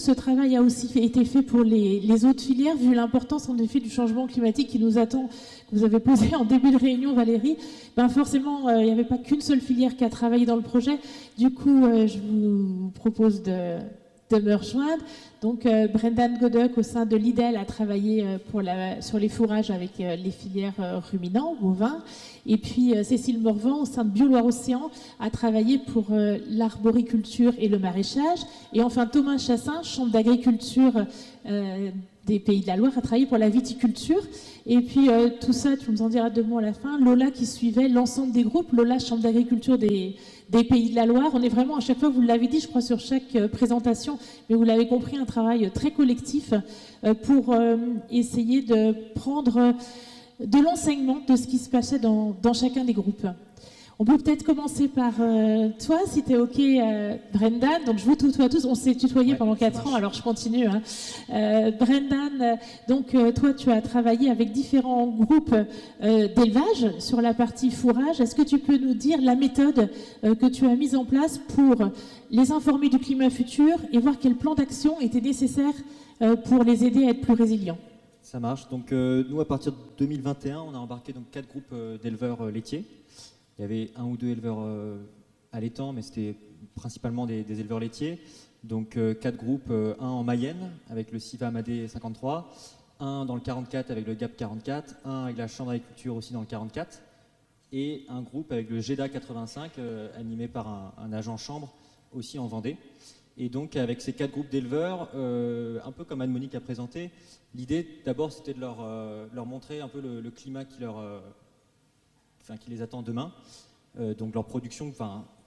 ce travail a aussi été fait pour les autres filières, vu l'importance en effet du changement climatique qui nous attend, que vous avez posé en début de réunion, Valérie. Ben forcément, il n'y avait pas qu'une seule filière qui a travaillé dans le projet. Du coup, je vous propose de me rejoindre. Donc, Brendan Godek, au sein de l'IDEL, a travaillé sur les fourrages avec les filières ruminants, bovins. Et puis, Cécile Morvan, au sein de Bio-Loire-Océan, a travaillé pour l'arboriculture et le maraîchage. Et enfin, Thomas Chassin, chambre d'agriculture des Pays de la Loire, a travaillé pour la viticulture. Et puis, tout ça, tu nous en diras deux mots à la fin. Lola, qui suivait l'ensemble des groupes. Lola, chambre d'agriculture des Pays de la Loire. On est vraiment, à chaque fois, vous l'avez dit, je crois, sur chaque présentation, mais vous l'avez compris, un travail très collectif pour essayer de prendre de l'enseignement de ce qui se passait dans chacun des groupes. On peut peut-être commencer par toi, si tu es OK, Brendan. Donc, je vous tutoie tous. On s'est tutoyé pendant 4 ans, alors je continue. Hein. Brendan, donc toi, tu as travaillé avec différents groupes d'élevage sur la partie fourrage. Est-ce que tu peux nous dire la méthode que tu as mise en place pour les informer du climat futur et voir quel plan d'action était nécessaire pour les aider à être plus résilients? Ça marche. Donc, nous, à partir de 2021, on a embarqué donc 4 groupes d'éleveurs laitiers. Il y avait 1 ou 2 éleveurs allaitants, mais c'était principalement des éleveurs laitiers. Donc 4 groupes, un en Mayenne avec le CIVA Amadé 53, un dans le 44 avec le GAP 44, un avec la Chambre d'agriculture aussi dans le 44, et un groupe avec le GEDA 85 animé par un agent chambre aussi en Vendée. Et donc avec ces 4 groupes d'éleveurs, un peu comme Anne-Monique a présenté, l'idée d'abord c'était de leur montrer un peu le climat qui les attend demain, donc leur production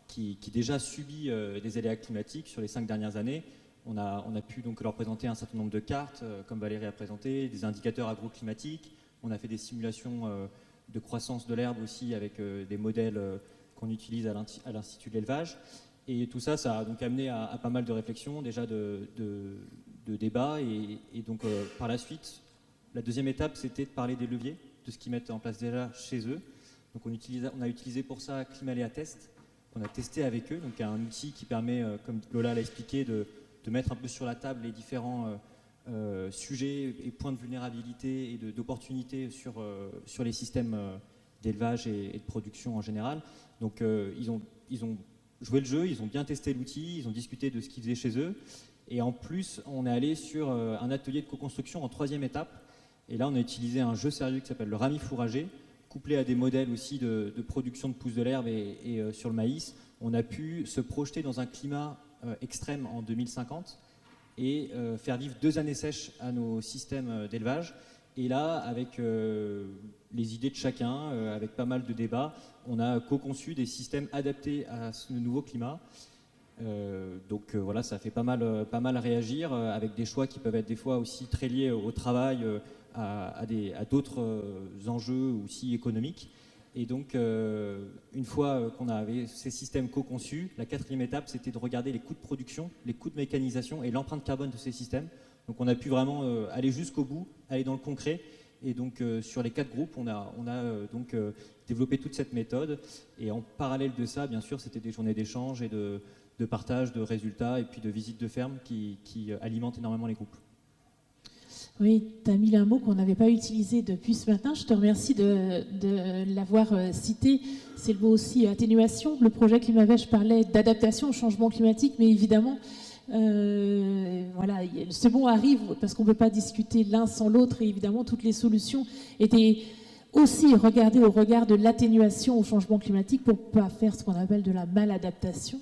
qui déjà subit des aléas climatiques sur les 5 dernières années. On a pu donc leur présenter un certain nombre de cartes, comme Valérie a présenté, des indicateurs agroclimatiques. On a fait des simulations de croissance de l'herbe aussi avec des modèles qu'on utilise à l'Institut de l'élevage. Et tout ça, ça a donc amené à pas mal de réflexions, déjà de débats. Et donc par la suite, la deuxième étape, c'était de parler des leviers, de ce qu'ils mettent en place déjà chez eux. Donc on a utilisé pour ça Climalea Test, qu'on a testé avec eux, donc un outil qui permet, comme Lola l'a expliqué, de mettre un peu sur la table les différents sujets et points de vulnérabilité et d'opportunités sur les systèmes d'élevage et de production en général. Donc ils ont joué le jeu, ils ont bien testé l'outil, ils ont discuté de ce qu'ils faisaient chez eux. Et en plus, on est allé sur un atelier de co-construction en 3e étape. Et là, on a utilisé un jeu sérieux qui s'appelle le Rami fourrager, couplé à des modèles aussi de production de pousses de l'herbe et sur le maïs. On a pu se projeter dans un climat extrême en 2050 et faire vivre 2 années sèches à nos systèmes d'élevage. Et là, avec les idées de chacun, avec pas mal de débats, on a co-conçu des systèmes adaptés à ce nouveau climat. Donc voilà, ça fait pas mal réagir, avec des choix qui peuvent être des fois aussi très liés au travail, à d'autres enjeux aussi économiques. Et donc, une fois qu'on avait ces systèmes co-conçus, la 4e étape, c'était de regarder les coûts de production, les coûts de mécanisation et l'empreinte carbone de ces systèmes. Donc on a pu vraiment aller jusqu'au bout, aller dans le concret. Et donc sur les 4 groupes, on a donc développé toute cette méthode. Et en parallèle de ça, bien sûr, c'était des journées d'échange et de partage de résultats et puis de visites de ferme qui alimentent énormément les groupes. Oui, tu as mis un mot qu'on n'avait pas utilisé depuis ce matin. Je te remercie de l'avoir cité. C'est le mot aussi atténuation. Le projet Climavèche parlait d'adaptation au changement climatique, mais évidemment, voilà, ce mot arrive parce qu'on ne peut pas discuter l'un sans l'autre. Et évidemment, toutes les solutions étaient aussi regardées au regard de l'atténuation au changement climatique pour ne pas faire ce qu'on appelle de la maladaptation.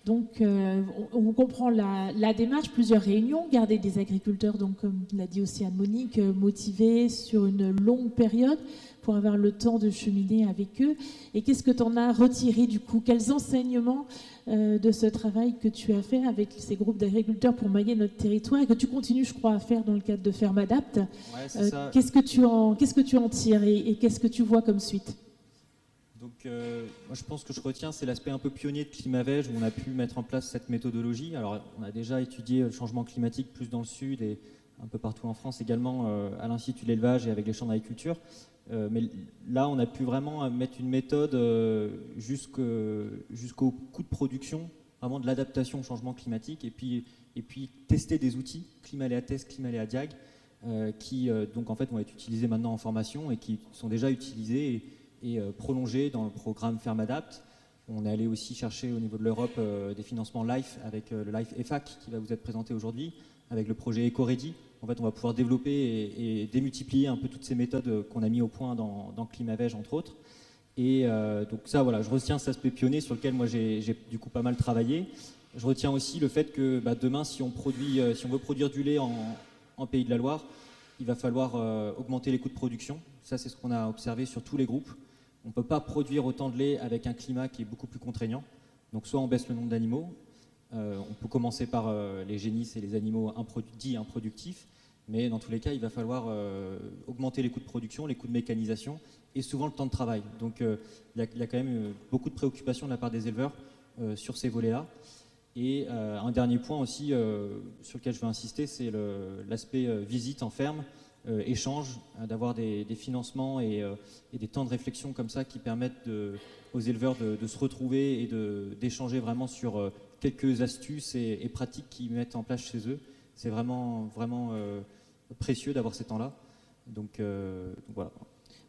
Donc, on comprend la démarche, plusieurs réunions, garder des agriculteurs, donc comme l'a dit aussi Anne-Monique, motivés sur une longue période pour avoir le temps de cheminer avec eux. Et qu'est-ce que tu en as retiré du coup? Quels enseignements de ce travail que tu as fait avec ces groupes d'agriculteurs pour mailler notre territoire et que tu continues, je crois, à faire dans le cadre de Fermadapt? Ouais, qu'est-ce que tu en tires et qu'est-ce que tu vois comme suite? Donc, moi, je pense que je retiens, c'est l'aspect un peu pionnier de Climavège où on a pu mettre en place cette méthodologie. Alors, on a déjà étudié le changement climatique plus dans le sud et un peu partout en France également à l'Institut de l'élevage et avec les chambres d'agriculture. Mais là, on a pu vraiment mettre une méthode jusqu'au coût de production vraiment de l'adaptation au changement climatique, et puis tester des outils, Climaléa Test, Climaléa Diag, qui donc en fait vont être utilisés maintenant en formation et qui sont déjà utilisés et prolongés dans le programme Fermadapt. On est allé aussi chercher au niveau de l'Europe des financements LIFE avec le LIFE EFAC qui va vous être présenté aujourd'hui, avec le projet EcoReady. En fait, on va pouvoir développer et démultiplier un peu toutes ces méthodes qu'on a mis au point dans Climavège, entre autres. Et donc ça, voilà, je retiens cet aspect pionnier sur lequel moi j'ai du coup pas mal travaillé. Je retiens aussi le fait que demain, si on veut produire du lait en Pays de la Loire, il va falloir augmenter les coûts de production. Ça, c'est ce qu'on a observé sur tous les groupes. On ne peut pas produire autant de lait avec un climat qui est beaucoup plus contraignant. Donc soit on baisse le nombre d'animaux, on peut commencer par les génisses et les animaux dits improductifs, mais dans tous les cas, il va falloir augmenter les coûts de production, les coûts de mécanisation et souvent le temps de travail. Donc il y a quand même beaucoup de préoccupations de la part des éleveurs sur ces volets-là. Et un dernier point aussi sur lequel je veux insister, c'est l'aspect visite en ferme, échange, d'avoir des financements et des temps de réflexion comme ça qui permettent aux éleveurs de se retrouver et d'échanger vraiment sur quelques astuces et pratiques qu'ils mettent en place chez eux. C'est vraiment précieux d'avoir ces temps-là. Donc voilà.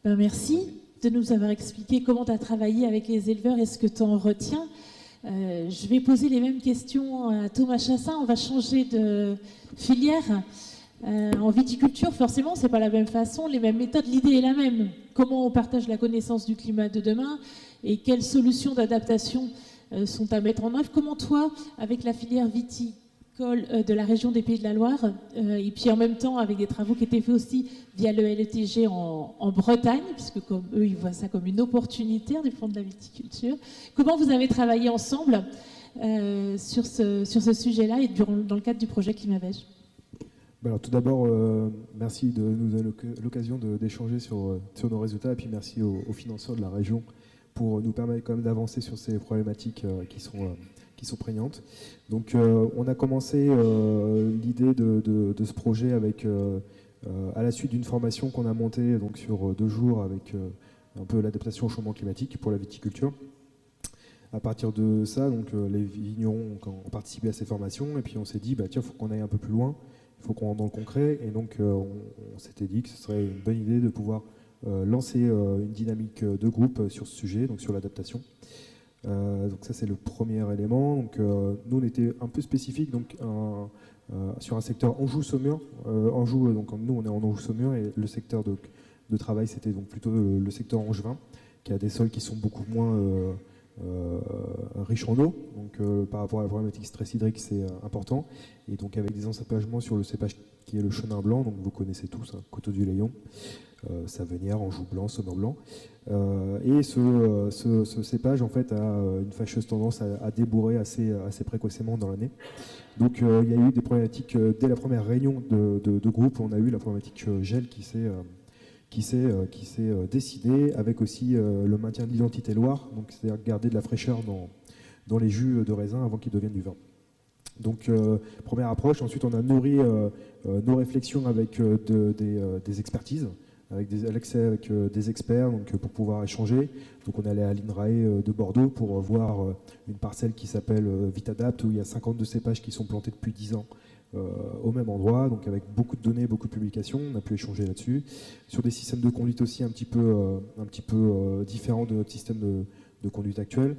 Merci de nous avoir expliqué comment tu as travaillé avec les éleveurs et ce que tu en retiens. Je vais poser les mêmes questions à Thomas Chassin. On va changer de filière. En viticulture, forcément, c'est pas la même façon, les mêmes méthodes. L'idée est la même. Comment on partage la connaissance du climat de demain et quelles solutions d'adaptation sont à mettre en œuvre. Comment toi, avec la filière viticole de la région des Pays de la Loire, et puis en même temps avec des travaux qui étaient faits aussi via le LETG en Bretagne, puisque comme eux, ils voient ça comme une opportunité du fond de la viticulture. Comment vous avez travaillé ensemble sur ce sujet-là et dans le cadre du projet Climavège? Alors, tout d'abord, merci de nous donner l'occasion d'échanger sur nos résultats, et puis merci aux financeurs de la région pour nous permettre quand même d'avancer sur ces problématiques qui sont prégnantes. Donc on a commencé l'idée de ce projet avec, à la suite d'une formation qu'on a montée donc, sur 2 jours avec un peu l'adaptation au changement climatique pour la viticulture. À partir de ça, donc, les vignerons ont participé à ces formations et puis on s'est dit, tiens, il faut qu'on aille un peu plus loin, il faut qu'on rentre dans le concret, et donc on s'était dit que ce serait une bonne idée de pouvoir lancer une dynamique de groupe sur ce sujet, donc sur l'adaptation. Donc ça c'est le premier élément. Donc, nous on était un peu spécifique donc, sur un secteur Anjou-Saumur. Anjou, donc nous on est en Anjou-Saumur et le secteur de travail c'était donc plutôt le secteur angevin qui a des sols qui sont beaucoup moins riches en eau. Donc par rapport à la problématique stress hydrique c'est important. Et donc avec des ensapagements sur le cépage qui est le chenin blanc, donc vous connaissez tous, hein, Coteaux du Layon, Savenière, Anjou blanc, Saumur blanc. Et ce cépage en fait a une fâcheuse tendance à débourrer assez précocement dans l'année. Donc il y a eu des problématiques dès la première réunion de groupe. On a eu la problématique gel qui s'est décidée, avec aussi le maintien de l'identité Loire, donc c'est-à-dire garder de la fraîcheur dans les jus de raisin avant qu'ils deviennent du vin. Donc première approche. Ensuite on a nourri nos réflexions avec des expertises, avec l'accès avec des experts donc, pour pouvoir échanger. Donc on allait à l'INRAE de Bordeaux pour voir une parcelle qui s'appelle Vitadapt, où il y a 52 cépages qui sont plantés depuis 10 ans au même endroit, donc avec beaucoup de données, beaucoup de publications. On a pu échanger là-dessus. Sur des systèmes de conduite aussi un petit peu différents de notre système de conduite actuel.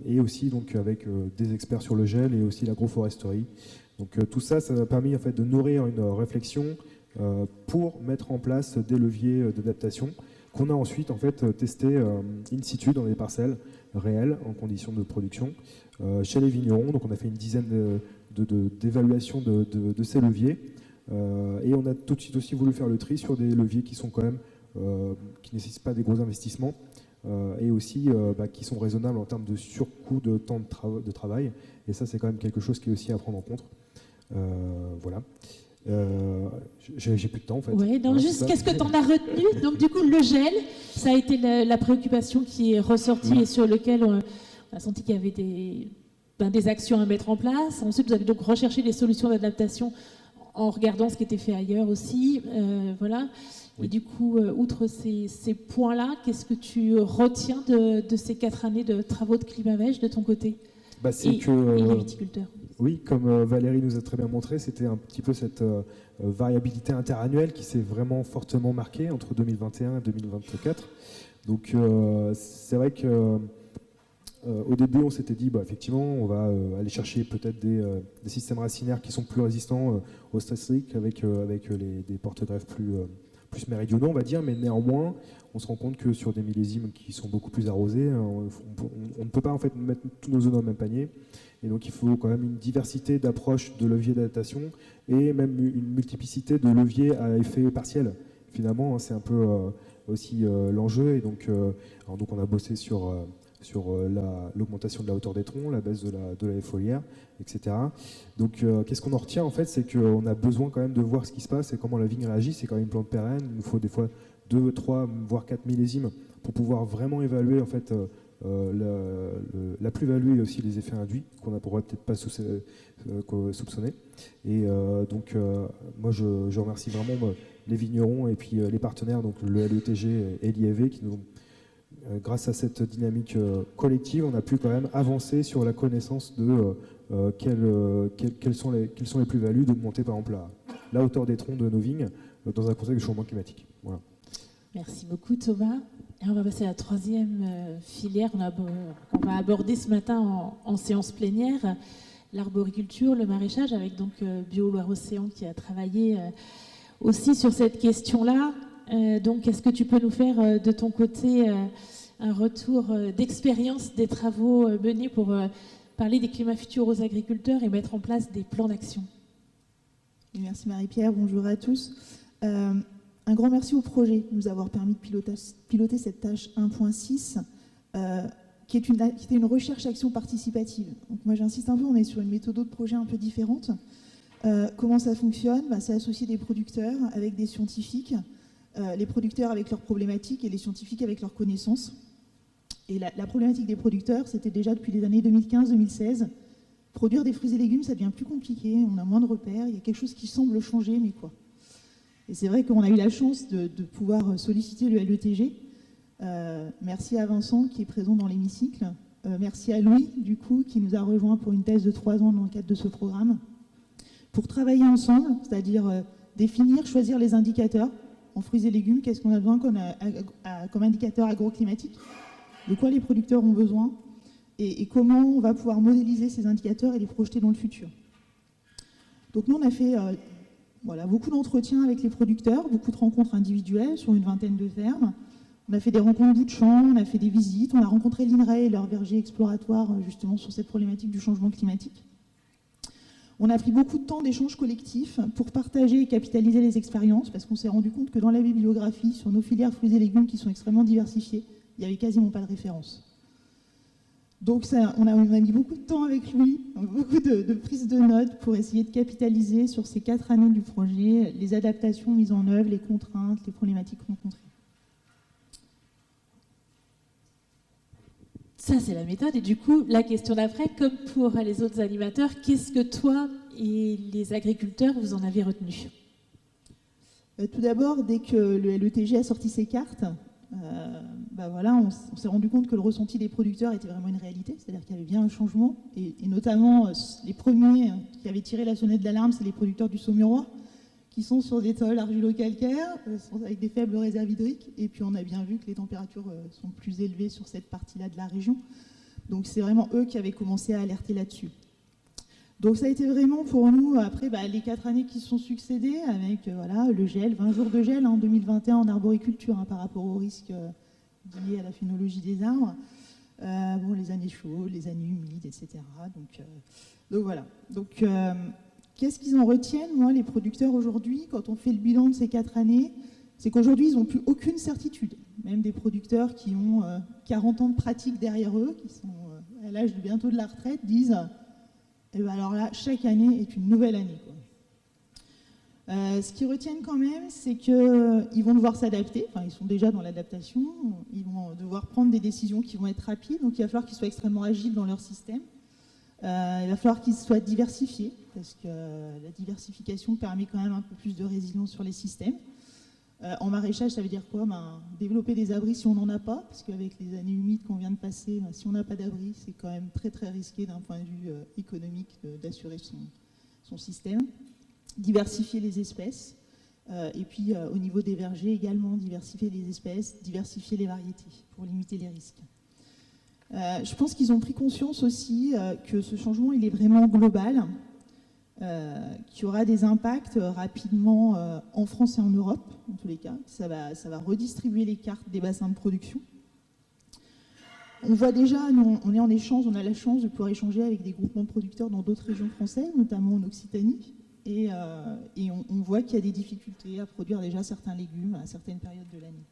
Et aussi donc, avec des experts sur le gel et aussi l'agroforesterie. Donc tout ça, ça a permis en fait, de nourrir une réflexion pour mettre en place des leviers d'adaptation qu'on a ensuite en fait, testé in situ dans les parcelles réelles en conditions de production chez les vignerons. Donc on a fait une dizaine d'évaluations de ces leviers et on a tout de suite aussi voulu faire le tri sur des leviers qui sont quand même qui ne nécessitent pas des gros investissements et aussi qui sont raisonnables en termes de surcoût de temps de travail, et ça c'est quand même quelque chose qui est aussi à prendre en compte. Voilà. J'ai plus de temps en fait. Oui, donc juste qu'est-ce que tu en as retenu? Donc du coup le gel, ça a été la préoccupation qui est ressortie et sur lequel on a senti qu'il y avait des actions à mettre en place. Ensuite vous avez donc recherché des solutions d'adaptation en regardant ce qui était fait ailleurs aussi. Voilà. Oui. Et du coup, outre ces points-là, qu'est-ce que tu retiens de ces 4 années de travaux de Climavège de ton côté? C'est et que les viticulteurs. oui, comme Valérie nous a très bien montré, c'était un petit peu cette variabilité interannuelle qui s'est vraiment fortement marquée entre 2021 et 2024. Donc c'est vrai que au début, on s'était dit, effectivement, on va aller chercher peut-être des systèmes racinaires qui sont plus résistants au stress hydrique avec des porte-greffes plus méridionaux, on va dire, mais néanmoins, on se rend compte que sur des millésimes qui sont beaucoup plus arrosés, on ne peut pas en fait mettre tous nos œufs dans le même panier. Et donc, il faut quand même une diversité d'approches de leviers d'adaptation et même une multiplicité de leviers à effet partiel. Finalement, c'est un peu aussi l'enjeu. Et donc, on a bossé sur l'augmentation de la hauteur des troncs, la baisse de la foliaire, etc. Donc, qu'est-ce qu'on en retient en fait, c'est qu'on a besoin quand même de voir ce qui se passe et comment la vigne réagit. C'est quand même une plante pérenne. Il nous faut des fois 2, 3, voire 4 millésimes pour pouvoir vraiment évaluer en fait la plus-value et aussi les effets induits qu'on ne pourrait peut-être pas soupçonner. Et donc, moi, je remercie vraiment les vignerons et puis les partenaires, donc le LETG et l'IAV, qui nous ont, grâce à cette dynamique collective, on a pu quand même avancer sur la connaissance de quelles sont les plus-values d'augmenter par exemple la hauteur des troncs de nos vignes dans un contexte de changement climatique. Voilà. Merci beaucoup Thomas. Et on va passer à la troisième filière qu'on va aborder ce matin en séance plénière, l'arboriculture, le maraîchage, avec donc Bio-Loire-Océan qui a travaillé aussi sur cette question-là. Donc, est-ce que tu peux nous faire de ton côté un retour d'expérience des travaux menés pour parler des climats futurs aux agriculteurs et mettre en place des plans d'action? Merci Marie-Pierre, bonjour à tous. Un grand merci au projet de nous avoir permis de piloter cette tâche 1.6 qui était une recherche-action participative. Donc moi j'insiste un peu, on est sur une méthode de projet un peu différente. Comment ça fonctionne? C'est associer des producteurs avec des scientifiques, les producteurs avec leurs problématiques et les scientifiques avec leurs connaissances. Et la problématique des producteurs, c'était déjà depuis les années 2015-2016. Produire des fruits et légumes, ça devient plus compliqué, on a moins de repères, il y a quelque chose qui semble changer, mais quoi? Et c'est vrai qu'on a eu la chance de pouvoir solliciter le LETG. Merci à Vincent qui est présent dans l'hémicycle. Merci à Louis, du coup, qui nous a rejoints pour une thèse de 3 ans dans le cadre de ce programme. Pour travailler ensemble, c'est-à-dire définir, choisir les indicateurs en fruits et légumes, qu'est-ce qu'on a besoin comme indicateur agroclimatique, de quoi les producteurs ont besoin, et comment on va pouvoir modéliser ces indicateurs et les projeter dans le futur. Donc nous, on a fait beaucoup d'entretiens avec les producteurs, beaucoup de rencontres individuelles sur une 20aine de fermes. On a fait des rencontres bout de champ, on a fait des visites, on a rencontré l'INRAE et leur verger exploratoire justement sur cette problématique du changement climatique. On a pris beaucoup de temps d'échanges collectifs pour partager et capitaliser les expériences, parce qu'on s'est rendu compte que dans la bibliographie, sur nos filières fruits et légumes qui sont extrêmement diversifiées, il n'y avait quasiment pas de référence. Donc on a mis beaucoup de temps avec lui, beaucoup de prises de notes pour essayer de capitaliser sur ces 4 années du projet, les adaptations mises en œuvre, les contraintes, les problématiques rencontrées. Ça, c'est la méthode. Et du coup, la question d'après, comme pour les autres animateurs, qu'est-ce que toi et les agriculteurs, vous en avez retenu? Tout d'abord, dès que le LETG a sorti ses cartes, on s'est rendu compte que le ressenti des producteurs était vraiment une réalité, c'est-à-dire qu'il y avait bien un changement, et notamment les premiers qui avaient tiré la sonnette d'alarme, c'est les producteurs du Saumurois, qui sont sur des sols argilo-calcaires, avec des faibles réserves hydriques, et puis on a bien vu que les températures sont plus élevées sur cette partie-là de la région. Donc c'est vraiment eux qui avaient commencé à alerter là-dessus. Donc ça a été vraiment pour nous, après les 4 années qui se sont succédées, avec le gel, 20 jours de gel en 2021 en arboriculture par rapport aux risques liés à la phénologie des arbres. Les années chaudes, les années humides, etc. Donc voilà. Donc qu'est-ce qu'ils en retiennent, moi, les producteurs aujourd'hui, quand on fait le bilan de ces 4 années? C'est qu'aujourd'hui, ils n'ont plus aucune certitude. Même des producteurs qui ont 40 ans de pratique derrière eux, qui sont à l'âge bientôt de la retraite, disent alors là, chaque année est une nouvelle année, quoi. Ce qu'ils retiennent quand même, c'est qu'ils vont devoir s'adapter. Enfin, ils sont déjà dans l'adaptation. Ils vont devoir prendre des décisions qui vont être rapides. Donc, il va falloir qu'ils soient extrêmement agiles dans leur système. Il va falloir qu'ils soient diversifiés, parce que la diversification permet quand même un peu plus de résilience sur les systèmes. En maraîchage, ça veut dire quoi? Développer des abris si on n'en a pas, parce qu'avec les années humides qu'on vient de passer, si on n'a pas d'abri, c'est quand même très très risqué d'un point de vue économique d'assurer son système. Diversifier les espèces, et puis au niveau des vergers également, diversifier les espèces, diversifier les variétés pour limiter les risques. Je pense qu'ils ont pris conscience aussi que ce changement il est vraiment global, qu'il y aura des impacts rapidement en France et en Europe, en tous les cas. Ça va redistribuer les cartes des bassins de production. On voit déjà, nous, on est en échange, on a la chance de pouvoir échanger avec des groupements de producteurs dans d'autres régions françaises, notamment en Occitanie, et on voit qu'il y a des difficultés à produire déjà certains légumes à certaines périodes de l'année.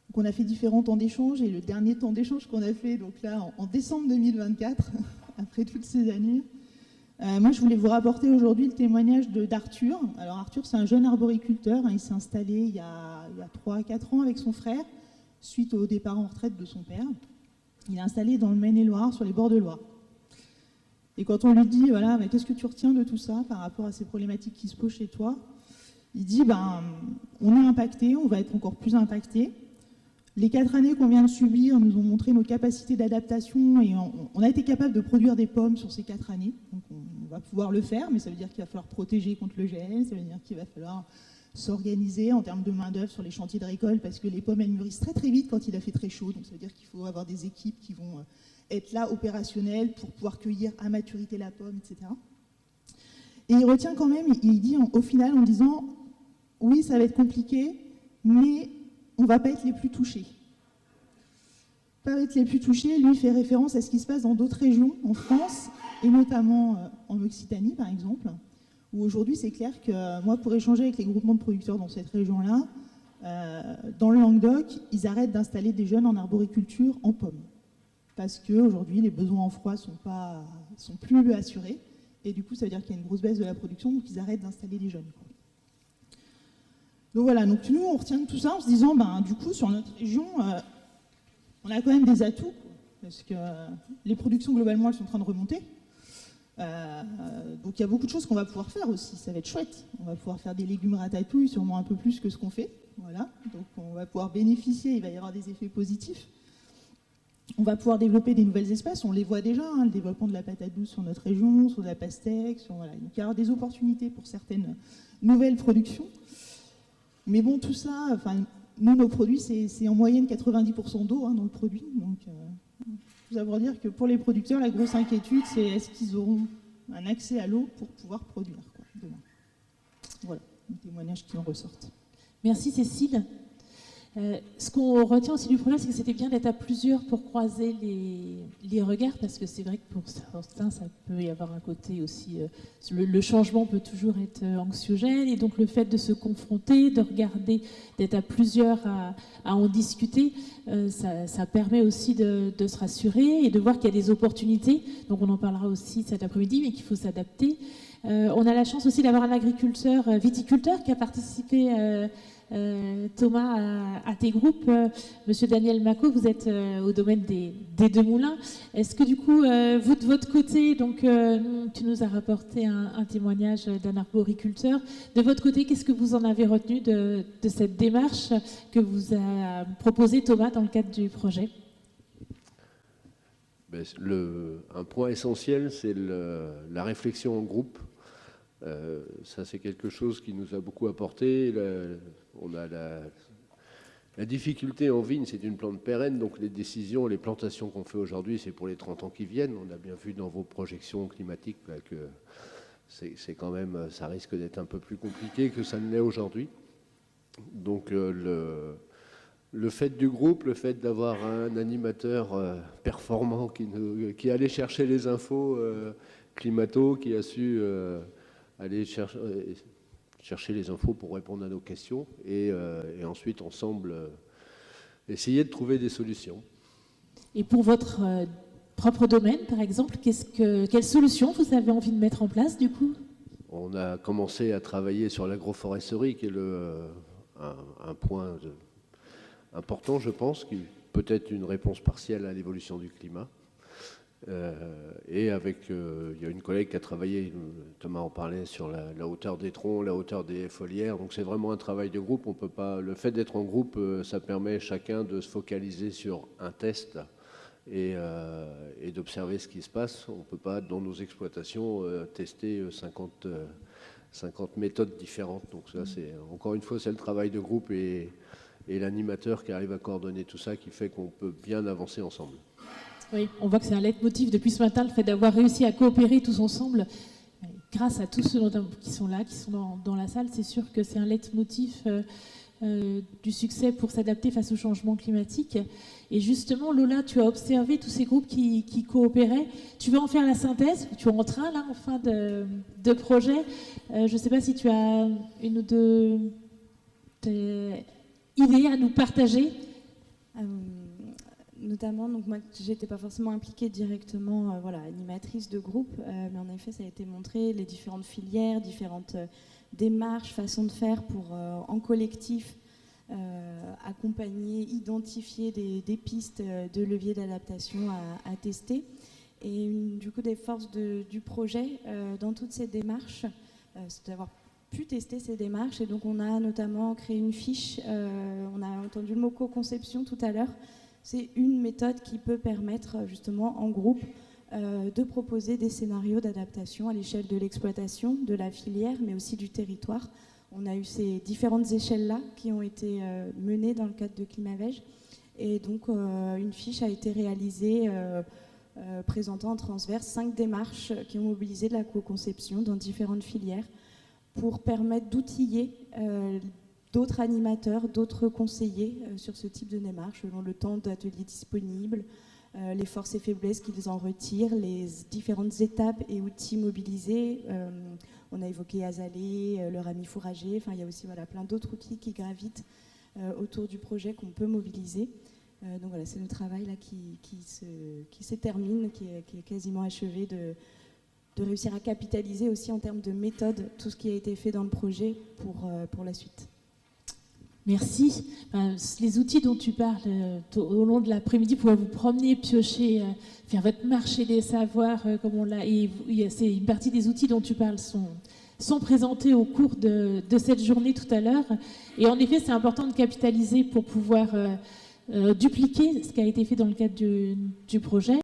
Donc on a fait différents temps d'échange, et le dernier temps d'échange qu'on a fait, donc là, en décembre 2024, après toutes ces années, moi, je voulais vous rapporter aujourd'hui le témoignage d'Arthur. Alors Arthur, c'est un jeune arboriculteur, il s'est installé il y a 3-4 ans avec son frère, suite au départ en retraite de son père. Il est installé dans le Maine-et-Loire, sur les bords de Loire. Et quand on lui dit, voilà, mais qu'est-ce que tu retiens de tout ça par rapport à ces problématiques qui se posent chez toi? Il dit, on est impacté, on va être encore plus impacté. Les 4 années qu'on vient de subir nous ont montré nos capacités d'adaptation et on a été capable de produire des pommes sur ces 4 années. Donc on va pouvoir le faire, mais ça veut dire qu'il va falloir protéger contre le gel, ça veut dire qu'il va falloir s'organiser en termes de main-d'œuvre sur les chantiers de récolte parce que les pommes elles mûrissent très très vite quand il a fait très chaud. Donc ça veut dire qu'il faut avoir des équipes qui vont être là opérationnelles pour pouvoir cueillir à maturité la pomme, etc. Et il retient quand même, il dit au final en disant oui, ça va être compliqué, mais on ne va pas être les plus touchés. Pas être les plus touchés, lui, il fait référence à ce qui se passe dans d'autres régions en France, et notamment en Occitanie, par exemple, où aujourd'hui, c'est clair que moi, pour échanger avec les groupements de producteurs dans cette région-là, dans le Languedoc, ils arrêtent d'installer des jeunes en arboriculture en pommes. Parce qu'aujourd'hui, les besoins en froid sont plus assurés, et du coup, ça veut dire qu'il y a une grosse baisse de la production, donc ils arrêtent d'installer des jeunes. Donc voilà, donc nous on retient de tout ça en se disant, du coup sur notre région, on a quand même des atouts, parce que les productions globalement elles sont en train de remonter. Donc il y a beaucoup de choses qu'on va pouvoir faire aussi, ça va être chouette. On va pouvoir faire des légumes ratatouille, sûrement un peu plus que ce qu'on fait. Voilà, donc on va pouvoir bénéficier, il va y avoir des effets positifs. On va pouvoir développer des nouvelles espèces, on les voit déjà, le développement de la patate douce sur notre région, sur la pastèque, voilà. Donc il y aura des opportunités pour certaines nouvelles productions. Mais bon, tout ça, nous, nos produits, c'est en moyenne 90% d'eau dans le produit. Donc, ça veut dire que pour les producteurs, la grosse inquiétude, c'est est-ce qu'ils auront un accès à l'eau pour pouvoir produire demain. Voilà, les témoignages qui en ressortent. Merci Cécile. Ce qu'on retient aussi du projet, c'est que c'était bien d'être à plusieurs pour croiser les regards, parce que c'est vrai que pour certains, ça peut y avoir un côté aussi... le changement peut toujours être anxiogène, et donc le fait de se confronter, de regarder, d'être à plusieurs à en discuter, ça permet aussi de se rassurer et de voir qu'il y a des opportunités. Donc on en parlera aussi cet après-midi, mais qu'il faut s'adapter. On a la chance aussi d'avoir un agriculteur viticulteur qui a participé... Thomas, à tes groupes. Monsieur Daniel Macot, vous êtes au domaine des deux moulins. Est-ce que du coup, vous de votre côté, donc tu nous as rapporté un témoignage d'un arboriculteur. De votre côté, qu'est-ce que vous en avez retenu de cette démarche que vous a proposée Thomas dans le cadre du projet? Un point essentiel, c'est la réflexion en groupe. Ça, c'est quelque chose qui nous a beaucoup apporté. On a la difficulté en vigne, c'est une plante pérenne, donc les décisions, les plantations qu'on fait aujourd'hui, c'est pour les 30 ans qui viennent. On a bien vu dans vos projections climatiques que c'est quand même, ça risque d'être un peu plus compliqué que ça ne l'est aujourd'hui. Donc le fait du groupe, le fait d'avoir un animateur performant qui allait chercher les infos climato, qui a su aller chercher les infos pour répondre à nos questions et ensuite ensemble essayer de trouver des solutions. Et pour votre propre domaine, par exemple, quelles solutions vous avez envie de mettre en place du coup? On a commencé à travailler sur l'agroforesterie, qui est un point important, je pense, qui peut être une réponse partielle à l'évolution du climat. Et avec, il y a une collègue qui a travaillé, Thomas en parlait, sur la hauteur des troncs, la hauteur des foliaires. Donc c'est vraiment un travail de groupe. On peut pas, le fait d'être en groupe, ça permet chacun de se focaliser sur un test et d'observer ce qui se passe. On ne peut pas, dans nos exploitations, tester 50 méthodes différentes. Donc ça, c'est, encore une fois, c'est le travail de groupe et l'animateur qui arrive à coordonner tout ça qui fait qu'on peut bien avancer ensemble. Oui, on voit que c'est un leitmotiv depuis ce matin, le fait d'avoir réussi à coopérer tous ensemble. Grâce à tous ceux qui sont là, qui sont dans la salle, c'est sûr que c'est un leitmotiv du succès pour s'adapter face au changement climatique. Et justement, Lola, tu as observé tous ces groupes qui coopéraient. Tu vas en faire la synthèse, tu es en train là, en fin de projet. Je ne sais pas si tu as une ou deux idées à nous partager. Notamment, donc moi, j'étais pas forcément impliquée directement, voilà, animatrice de groupe, mais en effet, ça a été montré, les différentes filières, différentes démarches, façons de faire pour, en collectif, accompagner, identifier des pistes de levier d'adaptation à tester. Et du coup, des forces du projet dans toutes ces démarches, c'est d'avoir pu tester ces démarches. Et donc, on a notamment créé une fiche, on a entendu le mot co-conception tout à l'heure. C'est une méthode qui peut permettre justement en groupe de proposer des scénarios d'adaptation à l'échelle de l'exploitation, de la filière, mais aussi du territoire. On a eu ces différentes échelles-là qui ont été menées dans le cadre de Climavège. Et donc une fiche a été réalisée présentant en transverse 5 démarches qui ont mobilisé de la co-conception dans différentes filières pour permettre d'outiller d'autres animateurs, d'autres conseillers sur ce type de démarche, selon le temps d'atelier disponible, les forces et faiblesses qu'ils en retirent, les différentes étapes et outils mobilisés. On a évoqué Azalée, le rami fourragé, enfin il y a aussi voilà, plein d'autres outils qui gravitent autour du projet qu'on peut mobiliser. Donc voilà, c'est le travail là, qui se termine, qui est quasiment achevé de réussir à capitaliser aussi en termes de méthode tout ce qui a été fait dans le projet pour la suite. Merci. Les outils dont tu parles au long de l'après-midi, pour vous promener, piocher, faire votre marché des savoirs, comme on l'a. Et c'est une partie des outils dont tu parles sont présentés au cours de cette journée tout à l'heure. Et en effet, c'est important de capitaliser pour pouvoir dupliquer ce qui a été fait dans le cadre du projet.